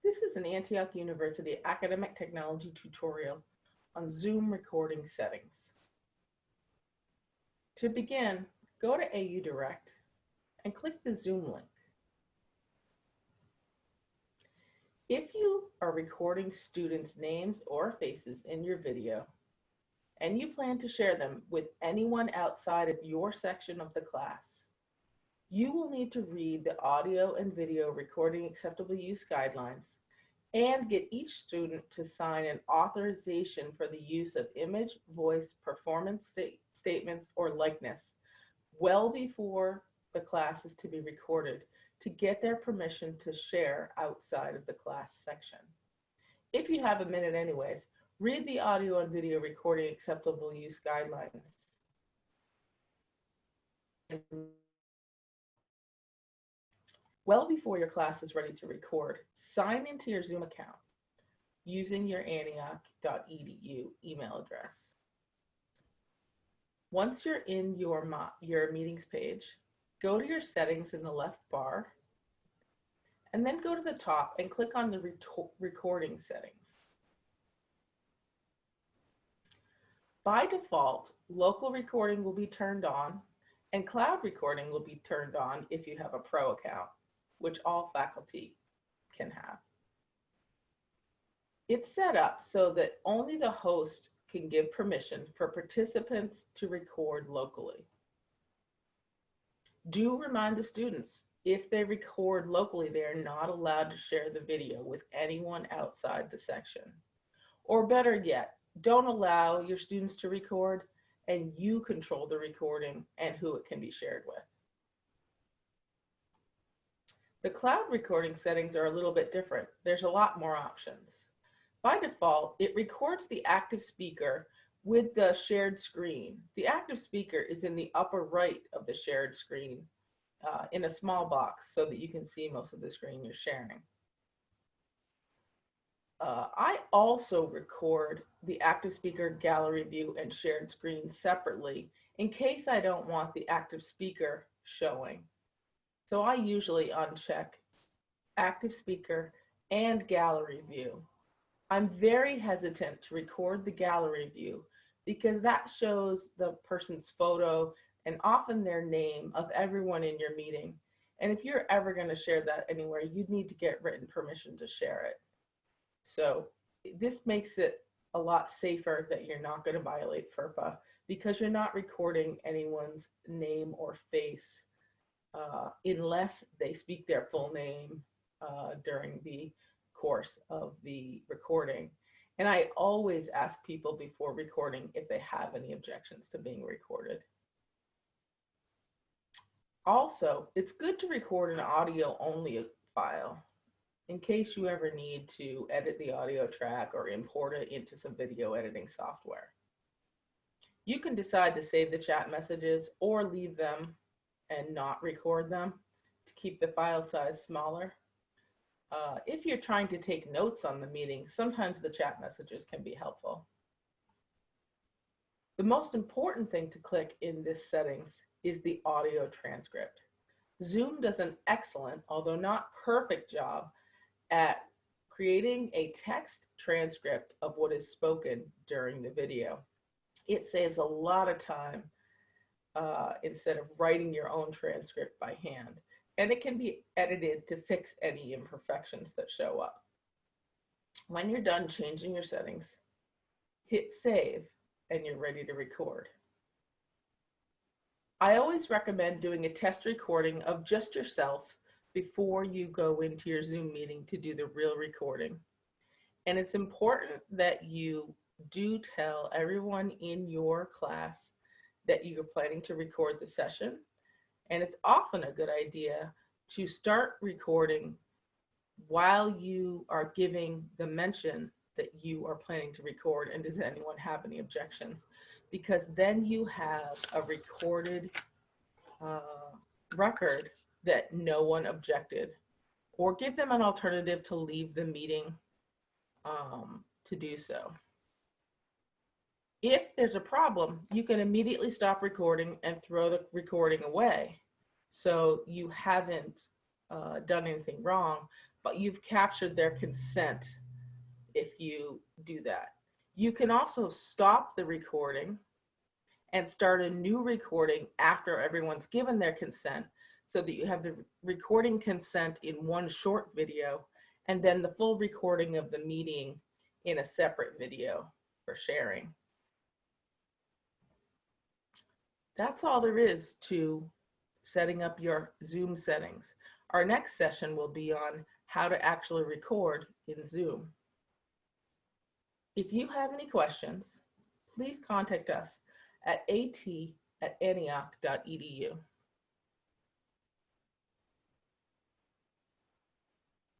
This is an Antioch University academic technology tutorial on Zoom recording settings. To begin, go to AU Direct and click the Zoom link. If you are recording students' names or faces in your video, and you plan to share them with anyone outside of your section of the class, you will need to read the audio and video recording acceptable use guidelines and get each student to sign an authorization for the use of image, voice, performance statements, or likeness well before the class is to be recorded to get their permission to share outside of the class section. If you have a minute anyways, read the audio and video recording acceptable use guidelines. Well before your class is ready to record, sign into your Zoom account using your antioch.edu email address. Once you're in your meetings page, go to your settings in the left bar, and then go to the top and click on the recording settings. By default, local recording will be turned on, and cloud recording will be turned on if you have a pro account, which all faculty can have. It's set up so that only the host can give permission for participants to record locally. Do remind the students, if they record locally, they are not allowed to share the video with anyone outside the section. Or better yet, don't allow your students to record and you control the recording and who it can be shared with. The cloud recording settings are a little bit different. There's a lot more options. By default, it records the active speaker with the shared screen. The active speaker is in the upper right of the shared screen in a small box so that you can see most of the screen you're sharing. I also record the active speaker gallery view and shared screen separately in case I don't want the active speaker showing. So I usually uncheck active speaker and gallery view. I'm very hesitant to record the gallery view because that shows the person's photo and often their name of everyone in your meeting. And if you're ever going to share that anywhere, you'd need to get written permission to share it. So this makes it a lot safer that you're not going to violate FERPA because you're not recording anyone's name or face unless they speak their full name during the course of the recording. And I always ask people before recording if they have any objections to being recorded. Also, it's good to record an audio only file in case you ever need to edit the audio track or import it into some video editing software. You can decide to save the chat messages or leave them and not record them to keep the file size smaller. If you're trying to take notes on the meeting, sometimes the chat messages can be helpful. The most important thing to click in this settings is the audio transcript. Zoom does an excellent, although not perfect job at creating a text transcript of what is spoken during the video. It saves a lot of time instead of writing your own transcript by hand. And it can be edited to fix any imperfections that show up. When you're done changing your settings, hit save and you're ready to record. I always recommend doing a test recording of just yourself before you go into your Zoom meeting to do the real recording. And it's important that you do tell everyone in your class that you're planning to record the session. And it's often a good idea to start recording while you are giving the mention that you are planning to record and does anyone have any objections, because then you have a recorded record that no one objected, or give them an alternative to leave the meeting to do so. If there's a problem, you can immediately stop recording and throw the recording away. So you haven't done anything wrong, but you've captured their consent if you do that. You can also stop the recording and start a new recording after everyone's given their consent, so that you have the recording consent in one short video and then the full recording of the meeting in a separate video for sharing. That's all there is to setting up your Zoom settings. Our next session will be on how to actually record in Zoom. If you have any questions, please contact us at at@antioch.edu.